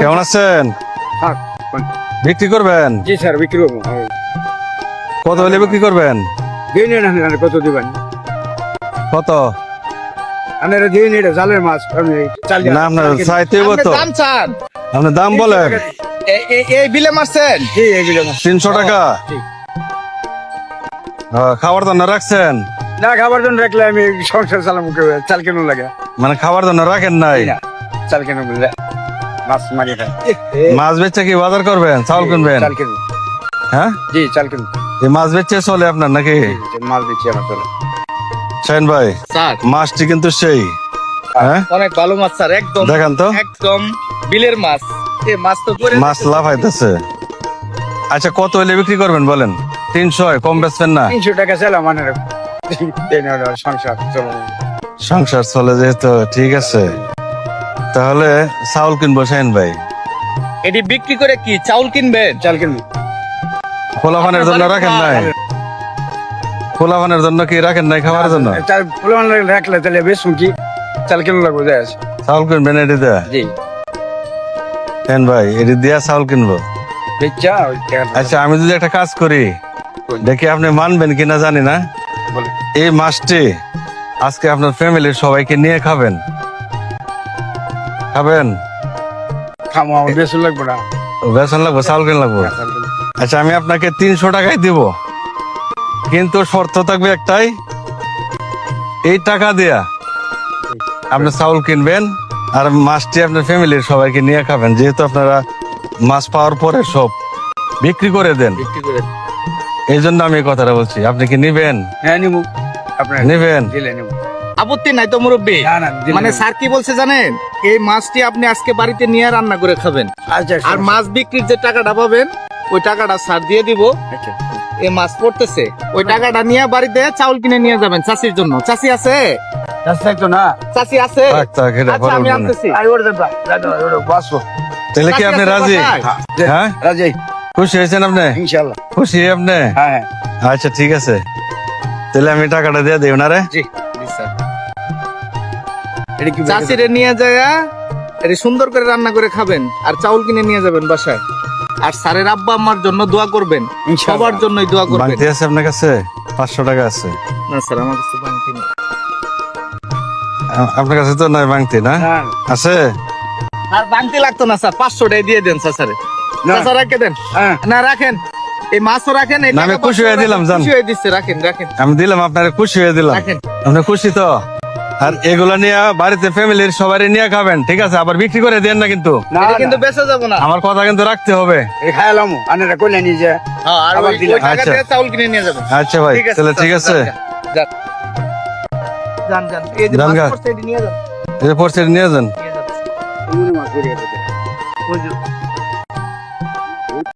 কেমন আছেন? বিক্রি করবেন? জি স্যার, বিক্রি করবো। কত হলে বিক্রি করবেন? দিয়ে নিন, কত দিবেন? কত? আপনারা দিয়ে নিন, জালের মাছ। আমি চাল না আপনার চাইতে হইব তো, দাম চান? আপনি দাম বলেন। এই বিলে মারছেন? জি, এইগুলো মাছ। 300 টাকা। জি। খাবার জন্য রাখছেন? না, খাবার জন্য রাখলে আমি সংসার চালাবো, চাল কেন লাগে? মানে খাবার জন্য রাখেন নাই? না, চাল কেন বললে মাছ মারি খাই। মাছ বেচে কি বাজার করবেন, চাউল কিনবেন? চাল কেন? হ্যাঁ, জি, চাল কেন? এই মাছ বেচে চলে আপনার নাকি? মাছ দিচ্ছি আমার চলে। শাহিন ভাই, স্যার মাছটি কিন্তু সেই, হ্যাঁ অনেক ভালো মাছ স্যার, একদম দেখান তো। একদম বিলের মাছ। এই মাছ তো করে মাছ লাফাইতেছে। আচ্ছা কত হলে বিক্রি করবেন বলেন? 300, কম বেচবেন না? 300 টাকা চাইলাম, মানে সংসার চলে। সংসার চলে যেহেতু, ঠিক আছে। তাহলে চাউল কিনবো শাহিন ভাই। এটি বিক্রি করে কি চাউল কিনবেন? চাল কেন? পোলাপানের জন্য রাখেন নাই? পোলাপানের জন্য কি রাখেন নাই খাবার জন্য? চাল ফুলমান রাখলে তাহলে বেশ কি চাল কেন লাগবো? যায় আছে। চাউল কিনবেন এটি দেয়া? জি, শাহিন ভাই এটি দিয়া চাউল কিনবো। বেচা ওই টাকাটা। আচ্ছা আমি যদি একটা কাজ করি, দেখি আপনি মানবেন কিনা জানি না। বলে এই মাছটি আজকে আপনার ফ্যামিলির সবাইকে নিয়ে খাবেন। খাবেন? খামো, আমার বেশি লাগবো না। বেসন লাগবো, চাউল কিন লাগবো। চাল কেন? আচ্ছা আমি আপনাকে 300 টাকায় দিব, কিন্তু শর্ত থাকবে একটাই, এই টাকা দিয়া আপনি চাউল কিনবেন আর মাছটি আপনার ফ্যামিলির সবাইকে নিয়ে খাবেন, যেহেতু আপনারা মাছ পাওয়ার পরে সব বিক্রি করে দেন। বিক্রি করে এই জন্য আমি এই কথাটা বলছি। আপনি কি নিবেন? হ্যাঁ, নিবো। আপনার নিবেন? দিলে নিবো। আপত্তি নাই তো মুরব্বী? না, না, দিলে মানে নিবো। স্যার কি বলছে জানেন, এই মাছটি আপনি আজকে বাড়িতে নিয়ে রান্না করে খাবেন, আচ্ছা, আর মাছ বিক্রির যে টাকাটা পাবেন ওই টাকাটা স্যার দিয়ে দিব। আচ্ছা। এই মাছ পড়তেছে, ওই টাকাটা নিয়ে বাড়িতে চাউল কিনে নিয়ে যাবেন চাষির জন্য। চাষি আছে? রাস্তা তো না। চাষি আছে? থাক, থাক, এটা আচ্ছা পরে আমি বলবেন। আনতেছি। আর ওর দেবা, ওর বাসো। তাহলে কি আপনি রাজি? হ্যাঁ, রাজি, খুশি হয়েছেন আপনি? ইনশাআল্লাহ। খুশি আপনি? হ্যাঁ, হ্যাঁ। আচ্ছা ঠিক আছে, তাহলে আমি টাকাটা দিয়ে দিই ওনারে। জি জি স্যার। এটা কি চাষিরে নিয়ে যায়, এটা সুন্দর করে রান্না করে খাবেন আর চাউল কিনে নিয়ে যাবেন বাসায়। আর স্যারের আব্বা আম্মার জন্য দোয়া করবেন, ইনশাআল্লাহ। সবার জন্যই দোয়া করবেন। বাংতি আছে আপনার কাছে? 500 টাকা আছে? না স্যার, আমার কাছে বাংতি নেই। আপনার কাছে তো নাই বাংতি, না? না, আছে? আর বাংতি লাগতো না স্যার, 500 টাকা দিয়ে দেন স্যারে। না। স্যার রেখে দেন। হ্যাঁ। না রাখেন, এই মাছও রাখেন। এই না, আমি টাকা খুশি হয়ে 500 দিলাম, রাখেন, যান। খুশি হয়ে দিচ্ছে, রাখেন রাখেন আমি দিলাম আপনার, খুশি হয়ে দিলাম। রাখেন। আপনি খুশি তো? আর এগুলা নিয়ে বাড়িতে ফ্যামিলির সবাই নিয়ে খাবেন, ঠিক আছে? আবার বিক্রি করে দেন না কিন্তু। না, এটা কিন্তু না। বেঁচে যাবো না। আমার কথা কিন্তু রাখতে হবে। এই খাইলাম, আনেরা কইলে নিয়ে যায়। হ্যাঁ, আর আবার ওই দিলাম। টাকা আচ্ছা। দিয়ে চাউল কিনে নিয়ে যাবেন। আচ্ছা ভাই, ঠিক আছে, তাহলে ঠিক আছে। যান, যান যান। এই যে যান মাছ গা। পড়ছে, এটি নিয়ে যান। এই যে পড়ছে নিয়ে যান। নিয়ে যান। মনে মাছ করিয়া দিতে। ওই যে